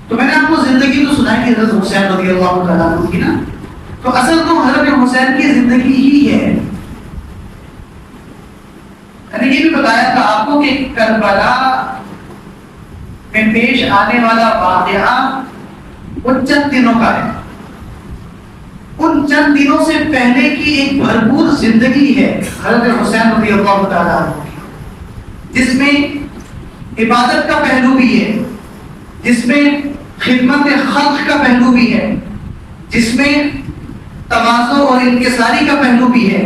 تو میں نے آپ کو زندگی تو سنائی کہ حضرت حسین رضی اللہ تعالیٰ عنہ کی نا، تو اصل تو حضرت حسین کی زندگی ہی ہے. میں نے یہ بھی بتایا تھا آپ کو کہ کربلا میں پیش آنے والا واقعہ وہ چند دنوں کا ہے. ان چند دنوں سے پہلے کی ایک بھرپور زندگی ہے حضرت حسین رضی اللہ تعالیٰ عنہ کی، جس میں عبادت کا پہلو بھی ہے، جس میں خدمت خلق کا پہلو بھی ہے، جس میں تواضع اور انکساری کا پہلو بھی ہے،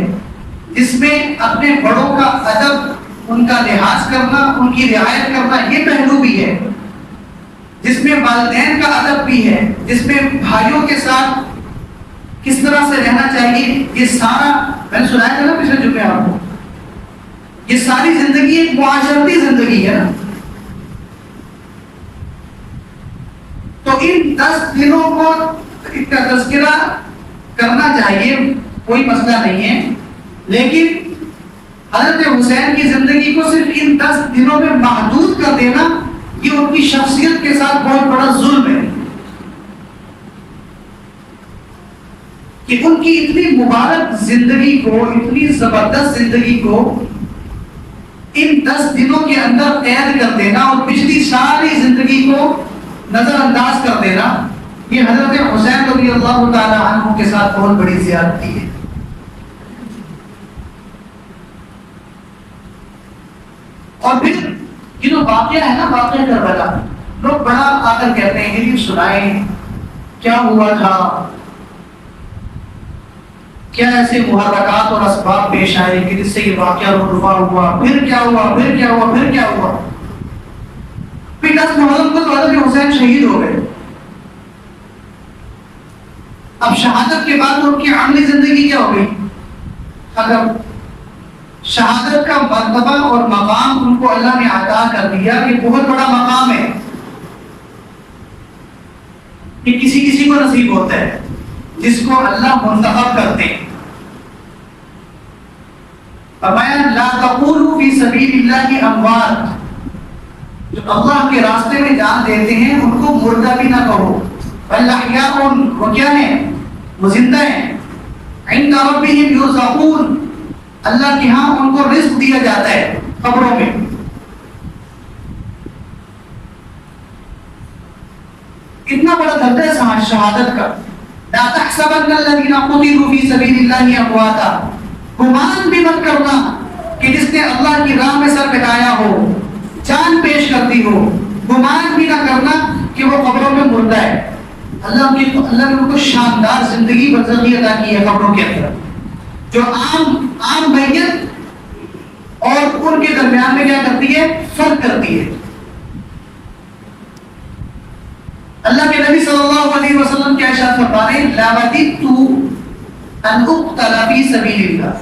جس میں اپنے بڑوں کا ادب، ان کا لحاظ کرنا، ان کی رعایت کرنا یہ پہلو بھی ہے، جس میں والدین کا ادب بھی ہے، جس میں بھائیوں کے ساتھ کس طرح سے رہنا چاہیے. یہ سارا میں نے سنایا تھا نا پچھلے جمعے آپ کو، یہ ساری زندگی ایک معاشرتی زندگی ہے نا. تو ان 10 دنوں کو کا تذکرہ کرنا چاہیے، کوئی مسئلہ نہیں ہے، لیکن حضرت حسین کی زندگی کو صرف ان 10 دنوں میں محدود کر دینا یہ ان کی شخصیت کے ساتھ بہت بڑا ظلم ہے. کہ ان کی اتنی مبارک زندگی کو، اتنی زبردست زندگی کو ان 10 دنوں کے اندر قید کر دینا اور پچھلی ساری زندگی کو نظر انداز کر دینا، یہ حضرت حسین رضی اللہ تعالی عنہ کے ساتھ بہت بڑی زیادتی ہے. اور پھر یہ جو واقعہ ہے نا، واقعہ کربلا، لوگ بڑا آ کر کہتے ہیں کہ یہ سنائیں کیا ہوا تھا، کیا ایسے محرکات اور اسباب پیش آئے کہ جس سے یہ واقعہ رونما ہوا، پھر کیا ہوا، پھر کیا ہوا، پھر کیا ہوا. پھر 10 محرم کو تو حضرت حسین شہید ہو گئے. اب شہادت کے بعد ان کی عملی زندگی کیا ہو گئی؟ اگر شہادت کا مرتبہ اور مقام ان کو اللہ نے عطا کر دیا کہ بہت بڑا مقام ہے، کہ کسی کسی کو نصیب ہوتا ہے جس کو اللہ منتخب کرتے ہیں. فرمایا لا تقولوا فی سبیل اللہ اموات، جو اللہ کے راستے میں جان دیتے ہیں ان کو مردہ بھی نہ کہو، بل احیاء، وہ کیا ہیں؟ وہ زندہ ہیں. عند ربہم یرزقون، اللہ کے ہاں ان کو رزق دیا جاتا ہے قبروں میں. اتنا بڑا درجہ ہے شہادت کا. لا تحسبن الذين قتلوا في سبيل الله امواتا، گمان بھی مت کرنا کہ جس نے اللہ کی راہ میں سر کٹایا ہو، جان پیش کرتی ہو، گمان بھی نہ کرنا کہ وہ قبروں میں مردہ ہے. اللہ نے ان کو شاندار زندگی برزخی عطا کی ہے قبروں کے اندر، جو عام میت اور ان کے درمیان میں کیا کرتی ہے؟ فرق کرتی ہے. اللہ کے نبی صلی اللہ علیہ وسلم کیا ارشاد فرما رہے ہیں؟ لا وددت ان اقتل فی سبیل اللہ،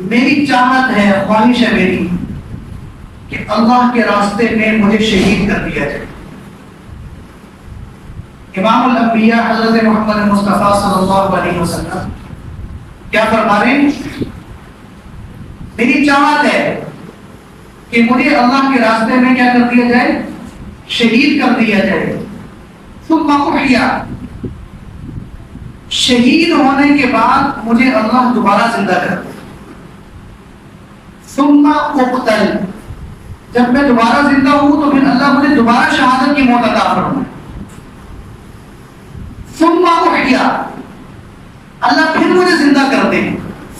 میری چاہت ہے، خواہش ہے میری کہ اللہ کے راستے میں مجھے شہید کر دیا جائے. امام الانبیاء حضرت محمد مصطفیٰ صلی اللہ علیہ وسلم کیا فرما رہے ہیں؟ میری چاہت ہے کہ مجھے اللہ کے راستے میں کیا کر دیا جائے؟ شہید کر دیا جائے. ثم احیا، شہید ہونے کے بعد مجھے اللہ دوبارہ زندہ کر دے. ثم اقتل، جب میں دوبارہ زندہ ہوں تو پھر اللہ مجھے دوبارہ شہادت کی موت عطا فرمائے. ثم احیا، اللہ پھر مجھے زندہ کر دے.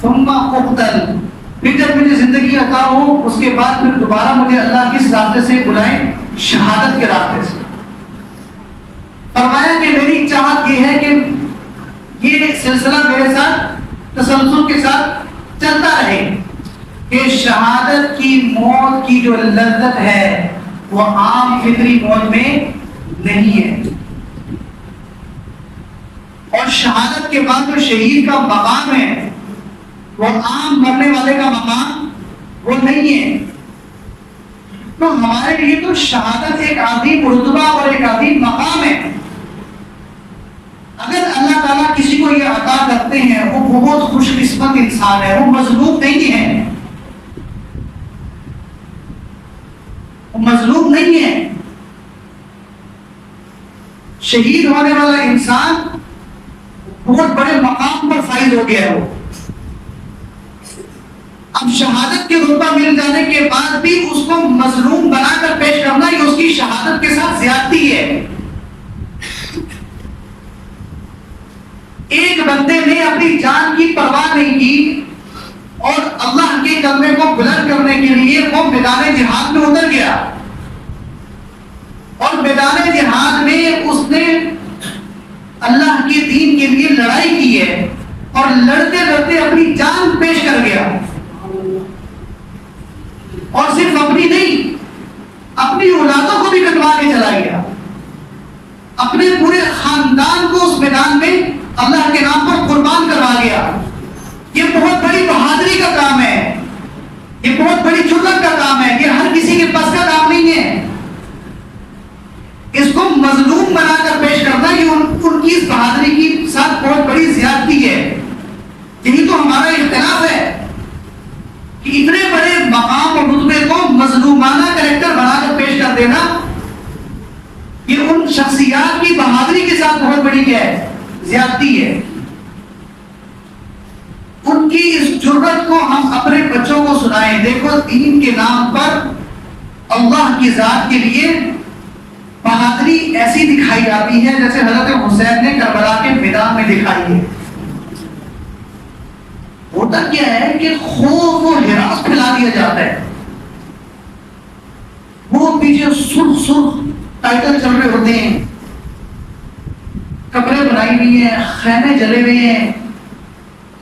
ثم اقتل، پھر جب مجھے زندگی عطا ہو اس کے بعد پھر دوبارہ مجھے اللہ کس راستے سے بلائے؟ شہادت کے راستے سے. فرمایا کہ میری چاہت یہ ہے کہ یہ سلسلہ میرے ساتھ تسلسل کے ساتھ چلتا رہے، کہ شہادت کی موت کی جو لذت ہے وہ عام فطری موت میں نہیں ہے، اور شہادت کے بعد جو شہید کا مقام ہے وہ عام مرنے والے کا مقام وہ نہیں ہے. تو ہمارے لیے تو شہادت ایک عظیم رتبہ اور ایک عظیم مقام ہے. اگر اللہ تعالیٰ کسی کو یہ عطا کرتے ہیں وہ بہت خوش قسمت انسان ہے، وہ مظلوم نہیں ہے، وہ مظلوم نہیں ہے. شہید ہونے والا انسان بہت بڑے مقام پر فائز ہو گیا ہے وہ. اب شہادت کے رتبہ مل جانے کے بعد بھی اس کو مظلوم بنا کر پیش کرنا یہ اس کی شہادت کے ساتھ زیادتی ہے. ایک بندے نے اپنی جان کی پرواہ نہیں کی اور اللہ کے کلمے کو بلند کرنے کے لیے وہ میدان جہاد میں اتر گیا، اور میدان جہاد میں اس نے اللہ کے دین کے لیے لڑائی کی ہے اور لڑتے لڑتے اپنی جان پیش کر گیا. اور صرف اپنی نہیں، اپنی اولادوں کو بھی کٹوا کے چلا گیا، اپنے پورے خاندان کو اس میدان میں اللہ کے نام پر قربان کروا گیا. یہ بہت بڑی بہادری کا کام ہے، یہ بہت بڑی جرأت کا کام ہے، یہ ہر کسی کے بس کا کام نہیں ہے. اس کو مظلوم بنا کر پیش کرنا یہ ان کی اس بہادری کی ساتھ بہت بڑی زیادتی ہے. یہی تو ہمارا اختلاف ہے کہ اتنے بڑے مقام اور رتبے کو مظلومانہ کریکٹر بنا کر پیش کر دینا یہ ان شخصیات کی بہادری کے ساتھ بہت بڑی کیا ہے؟ زیادتی ہے. ان کی اس جرأت کو ہم اپنے بچوں کو سنائیں. دیکھو دین کے نام پر اللہ کی ذات کے لیے بہادری ایسی دکھائی جاتی ہے جیسے حضرت حسین نے کربلا کے میدان میں دکھائی ہے. ہوتا کیا ہے کہ خوف و ہراس پھیلا دیا جاتا ہے. وہ پیچھے سرخ سرخ ٹائٹل چل رہے ہوتے ہیں، کپڑے بنائی ہوئی ہیں، خیمے جلے ہوئے ہیں،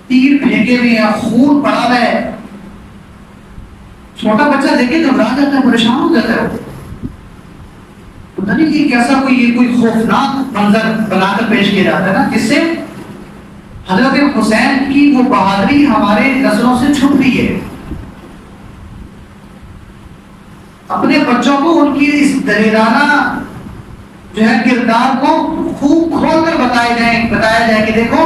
تیر پھینکے ہوئے ہیں، خون پڑا ہوا ہے. چھوٹا بچہ دیکھے گھبرا جاتا ہے، پریشان ہو جاتا ہے. پتہ نہیں کہ کیسا کوئی خوفناک منظر بنا کر پیش کیا جاتا ہے نا، جس سے حضرت حسین کی وہ بہادری ہمارے نظروں سے چھپ رہی ہے. اپنے بچوں کو ان کی اس دلیرانہ جو ہے کردار کو خوب کھول کر بتایا جائے کہ دیکھو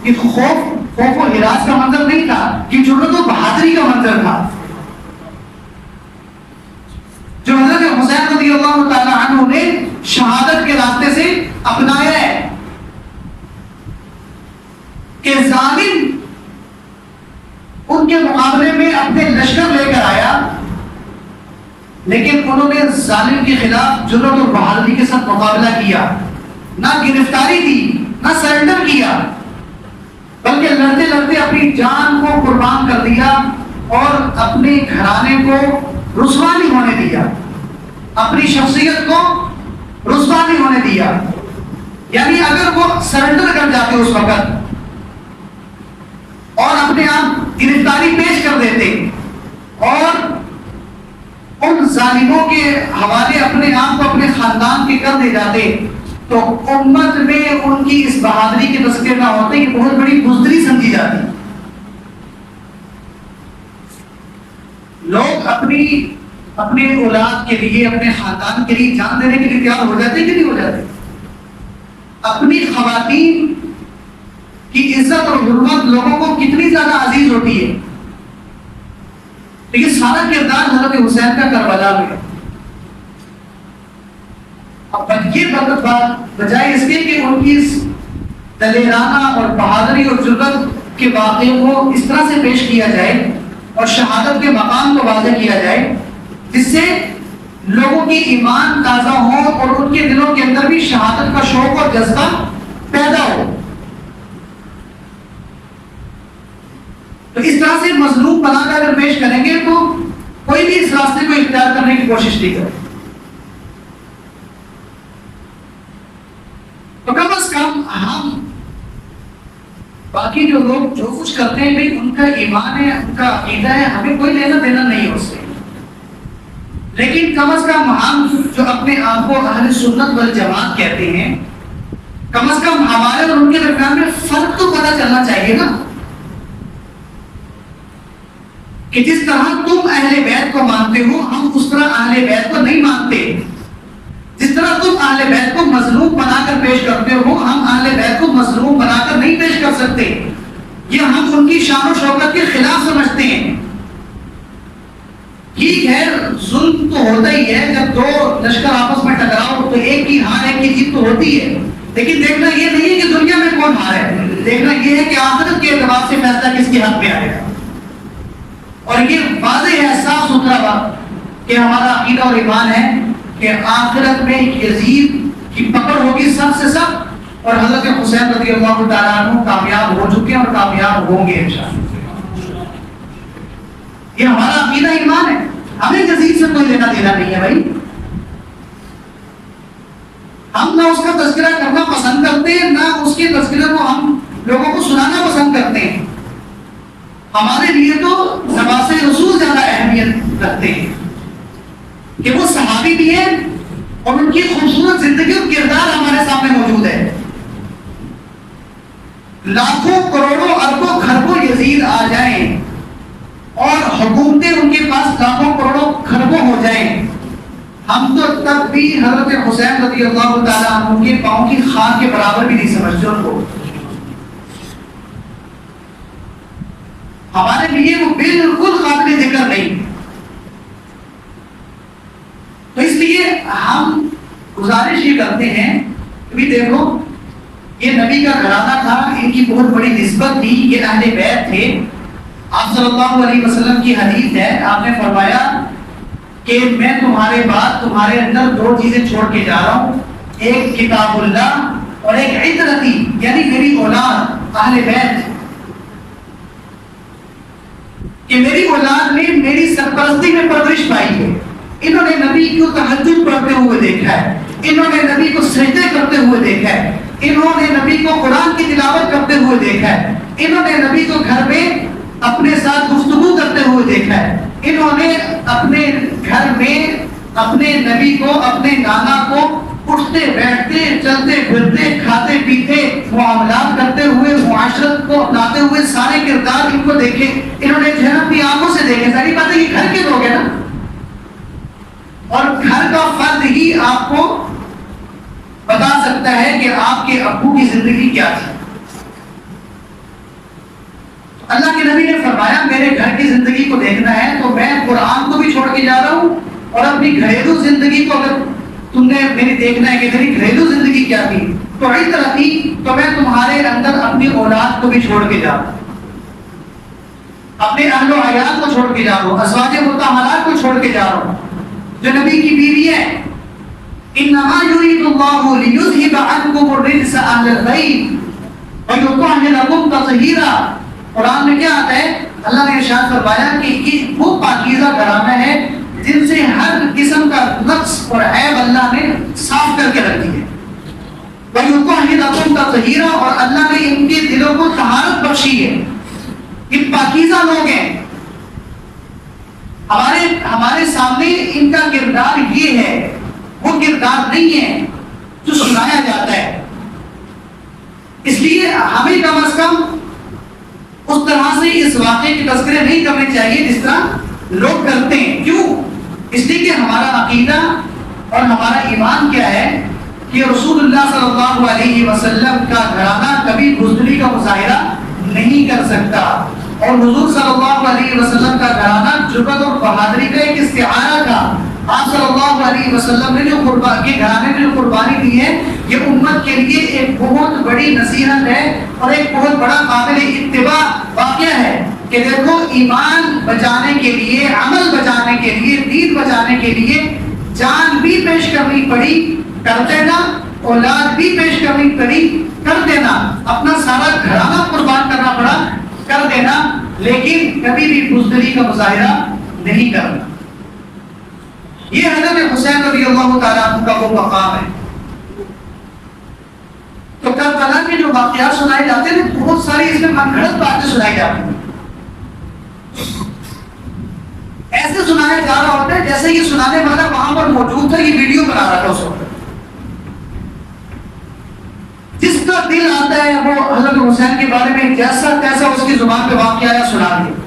یہ خوف و ہراس کا منظر نہیں تھا، یہ جرأت و بہادری کا منظر تھا جو حضرت حسین رضی اللہ تعالی عنہ نے شہادت کے راستے سے اپنایا ہے. کہ ظالم ان کے مقابلے میں اپنے لشکر لے کر آیا، لیکن انہوں نے ظالم کے خلاف جرأت اور بہادری کے ساتھ مقابلہ کیا. نہ گرفتاری دی، نہ سرنڈر کیا، بلکہ لڑتے لڑتے اپنی جان کو قربان کر دیا اور اپنے گھرانے کو رسوا نہیں ہونے دیا، اپنی شخصیت کو رسوا نہیں ہونے دیا. یعنی اگر وہ سرنڈر کر جاتے اس وقت اور اپنے آپ گرفتاری پیش کر دیتے اور ان ظالموں کے حوالے اپنے آپ کو اپنے خاندان کے کر دے جاتے تو امت میں ان کی اس بہادری کے تذکرے نہ ہوتے، یہ بہت بڑی بزدلی سمجھی جاتی. لوگ اپنے اولاد کے لیے، اپنے خاندان کے لیے جان دینے کے لیے تیار ہو جاتے کہ نہیں ہو جاتے. اپنی خواتین کی عزت اور حرمت لوگوں کو کتنی زیادہ عزیز ہوتی ہے. لیکن سارا کردار حضرت حسین کا کربلا میں. اب یہ بات بجائے اس کے کہ ان کی اس دلیرانہ اور بہادری اور جرأت کے واقعے کو اس طرح سے پیش کیا جائے اور شہادت کے مقام کو واضح کیا جائے جس سے لوگوں کی ایمان تازہ ہو اور ان کے دلوں کے اندر بھی شہادت کا شوق اور جذبہ پیدا ہو. تو اس طرح سے مظلوم بنا کر اگر پیش کریں گے تو کوئی بھی اس راستے کو اختیار کرنے کی کوشش نہیں کرے. تو کم از کم ہم باقی جو لوگ جو کچھ کرتے ہیں بھائی ان کا ایمان ہے، ان کا عقیدہ ہے، ہمیں کوئی لینا دینا نہیں ہے اس سے. لیکن کم از کم ہم جو اپنے آپ کو اہل سنت والجماعت کہتے ہیں، کم از کم ہمارے اور ان کے درمیان میں فرق تو پتہ چلنا چاہیے نا. کہ جس طرح تم اہل بیت کو مانتے ہو ہم اس طرح اہل بیت کو نہیں مانتے. جس طرح تم اہل بیت کو مظلوم بنا کر پیش کرتے ہو ہم اہل بیت کو مظلوم بنا کر نہیں پیش کر سکتے. یہ ہم ان کی شان و شوکت کے خلاف سمجھتے ہیں. ٹھیک ہے ظلم تو ہوتا ہی ہے، جب دو لشکر آپس میں ٹکراؤ تو ایک کی ہار ایک کی جیت تو ہوتی ہے، لیکن دیکھنا یہ نہیں ہے کہ دنیا میں کون ہارا ہے، دیکھنا یہ ہے کہ آخرت کے اعتبار سے فیصلہ کس کے حق میں آئے گا۔ اور یہ واضح ہے، صاف ستھرا بات کہ ہمارا عقیدہ اور ایمان ہے کہ آخرت میں یزید کی پکڑ ہوگی سب سے سب، اور حضرت حسین رضی اللہ تعالیٰ عنہ کامیاب ہو چکے ہیں اور کامیاب ہوں گے انشاءاللہ۔ یہ ہمارا عقیدہ ایمان ہے، ہمیں یزید سے کوئی لینا دینا نہیں ہے بھائی۔ ہم نہ اس کا تذکرہ کرنا پسند کرتے ہیں، نہ اس کے تذکرہ کو ہم لوگوں کو سنانا پسند کرتے ہیں۔ ہمارے لیے تو نواسے رسول زیادہ اہمیت رکھتے ہیں کہ وہ صحابی بھی ہیں اور ان کی خوبصورت زندگی اور کردار ہمارے سامنے موجود ہے۔ لاکھوں کروڑوں اربوں خربوں یزید آ جائیں اور حکومتیں ان کے پاس لاکھوں کروڑوں خربوں ہو جائیں، ہم تو تب بھی حضرت حسین رضی اللہ تعالیٰ عنہ کے پاؤں کی خاک کے برابر بھی نہیں سمجھتے ان کو۔ ہمارے لیے وہ بالکل قابل ذکر نہیں۔ تو اس لیے ہم گزارش یہ کرتے ہیں کہ دیکھو یہ نبی کا گھرانہ تھا، ان کی بہت بڑی نسبت تھی، یہ اہل بیت تھے۔ آپ صلی اللہ علیہ وسلم کی حدیث ہے، آپ نے فرمایا کہ میں تمہارے بعد تمہارے اندر دو چیزیں چھوڑ کے جا رہا ہوں، ایک کتاب اللہ اور ایک عترتی، یعنی میری اولاد اہل بیت، کہ میری اولاد نے میری سرپرستی میں پرورش پائی ہے۔ انہوں نے نبی کو تہجد پڑھتے ہوئے دیکھا ہے، انہوں نے نبی کو سجدے کرتے ہوئے دیکھا ہے، انہوں نے نبی کو قرآن کی تلاوت کرتے ہوئے دیکھا ہے، انہوں نے نبی کو گھر میں اپنے ساتھ گفتگو کرتے ہوئے دیکھا ہے، انہوں نے اپنے گھر میں اپنے نبی کو، اپنے نانا کو اٹھتے بیٹھتے چلتے پھرتے کھاتے پیتے معاملات کرتے ہوئے معاشرت کو اپناتے ہوئے سارے کردار ان کو دیکھے، انہوں نے جو ہے اپنی آنکھوں سے دیکھے۔ ساری بات ہے یہ گھر کے لوگ ہیں نا، اور گھر کا فرد ہی آپ کو بتا سکتا ہے کہ آپ کے ابو کی زندگی کیا تھی۔ اللہ کے نبی نے فرمایا میرے گھر کی زندگی کو دیکھنا ہے تو میں قرآن کو بھی چھوڑ کے جا رہا ہوں، اور اپنی گھریلو زندگی کو اگر تم نے میری دیکھنا ہے کہ میری گھریلو زندگی کیا تھی تو عطر تھی، تو میں تمہارے اندر اپنی اولاد کو بھی چھوڑ کے جا رہا ہوں، اپنے اہل و عیال کو چھوڑ کے جا رہا ہوں، ازواج مطہرات کو چھوڑ کے جا رہا ہوں جو نبی کی بیوی ہے۔ انما یرید اللہ لیذھب عنکم الرجس اہل البیت ویطہرکم تطہیرا۔ قرآن میں کیا آتا ہے؟ اللہ نے ارشاد فرمایا کہ یہ وہ پاکیزہ گھرانہ ہے جن سے ہر قسم کا نقص اور عیب اللہ نے صاف کر کے رکھ دی ہے۔ وَيُطَهِّرَكُمْ تَطْهِيرًا، اور اللہ نے ان کے دلوں کو طہارت بخشی ہے، یہ پاکیزہ لوگ ہیں۔ ہمارے سامنے ان کا کردار یہ ہے، وہ کردار نہیں ہے جو سنایا جاتا ہے۔ اس لیے ہمیں کم از کم اس طرح سے اس واقعے کے تذکرے نہیں کرنے چاہیے جس طرح لوگ کرتے ہیں۔ کیوں؟ اس لیے کہ ہمارا عقیدہ اور ہمارا ایمان کیا ہے کہ رسول اللہ صلی اللہ علیہ وسلم کا گھرانہ کبھی بزدلی کا مظاہرہ نہیں کر سکتا، اور حضور صلی اللہ علیہ وسلم کا گھرانہ جرأت اور بہادری کا ایک استعارہ تھا۔ آپ صلی اللہ علیہ وسلم نے جو کے گھرانے میں جو قربانی دی ہے یہ امت کے لیے ایک بہت بڑی نصیحت ہے اور ایک بہت بڑا قابل اتباع واقعہ ہے کہ دیکھو ایمان بچانے کے لیے، عمل بچانے کے لیے، دین بچانے کے لیے جان بھی پیش کرنی پڑی، کر دینا، اولاد بھی پیش کرنی پڑی، کر دینا، اپنا سارا گھرانہ قربان کرنا پڑا، کر دینا، لیکن کبھی بھی بزدلی کا مظاہرہ نہیں کرنا۔ یہ حضرت حسین رضی اللہ تعالیٰ عنہ کا وہ مقام ہے۔ تو کربلا کے جو واقعات سنائے جاتے ہیں بہت ساری اس میں من گھڑت باتیں سنائی جاتی ہیں، ایسے سنایا جا رہا ہوتا ہے جیسے یہ سنانے والا وہاں پر موجود تھا، یہ ویڈیو بنا رہا تھا اس وقت۔ جس کا دل آتا ہے وہ حضرت حسین کے بارے میں جیسا تیسا اس کی زبان پہ واقعہ آیا سنا دیا،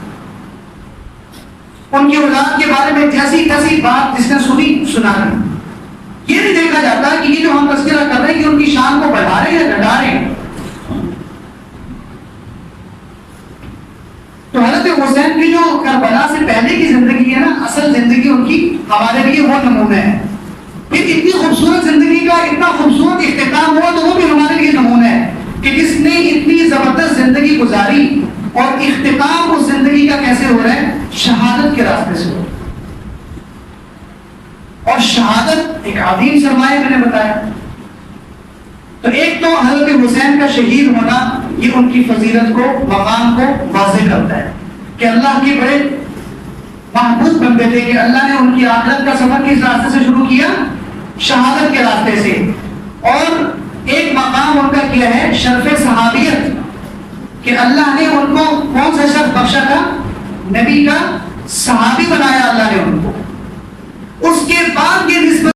ان کی اولاد کے بارے میں جیسی تیسی بات جس نے سنی سنا دی۔ یہ نہیں دیکھا جاتا کہ یہ جو ہم تذکرہ کر رہے ہیں کہ ان کی شان کو بڑھا رہے ہیں یا گھٹا رہے ہیں۔ تو حضرت حسین کی جو کربلا سے پہلے کی زندگی ہے نا، اصل زندگی ان کی ہمارے لیے وہ نمونہ ہے۔ پھر اتنی خوبصورت زندگی کا اتنا خوبصورت سے. اور شہادت ایک عظیم سرمایہ میں نے بتایا. تو ایک تو حضرت حسین کا شہید ہونا یہ ان کی فضیلت کو مقام کو واضح کرتا ہے کہ اللہ کے بڑے محبوب بندے تھے کہ اللہ نے ان کی آخرت کا سفر کس راستے سے شروع کیا؟ شہادت کے راستے سے. اور ایک مقام ان کا کیا ہے؟ شرف صحابیت کہ اللہ نے ان کو کون سا شرف بخشا تھا؟ نبی کا صحابی بنایا اللہ نے ان کو. اس کے بعد یہ نسبت